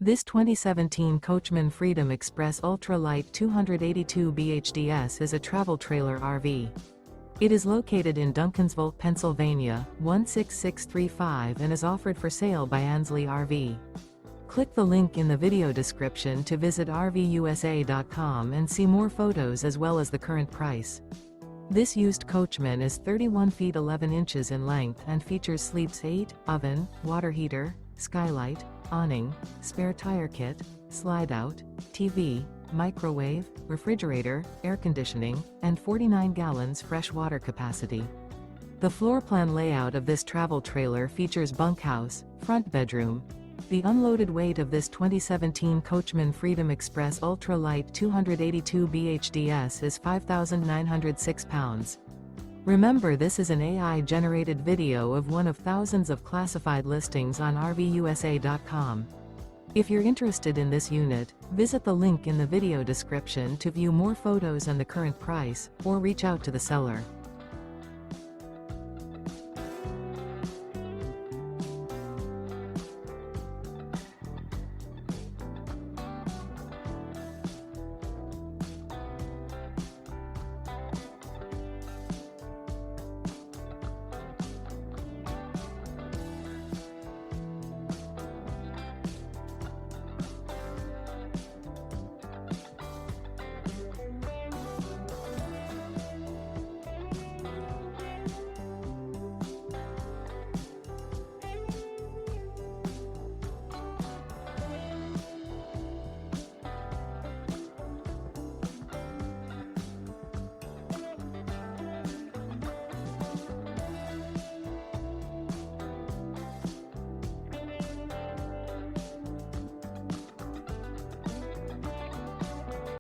This 2017 Coachmen Freedom Express Ultra Lite 282 BHDS is a travel trailer RV. It is located in Duncansville, Pennsylvania, 16635 and is offered for sale by Ansley RV. Click the link in the video description to visit RVUSA.com and see more photos as well as the current price. This used coachman is 31 feet 11 inches in length and features sleeps 8, oven, water heater, skylight, awning, spare tire kit, slide-out, TV, microwave, refrigerator, air conditioning, and 49 gallons fresh water capacity. The floor plan layout of this travel trailer features bunkhouse, front bedroom. The unloaded weight of this 2017 Coachmen Freedom Express Ultra Lite 282 BHDS is 5,906 pounds. Remember, this is an AI-generated video of one of thousands of classified listings on RVUSA.com. If you're interested in this unit, visit the link in the video description to view more photos and the current price, or reach out to the seller.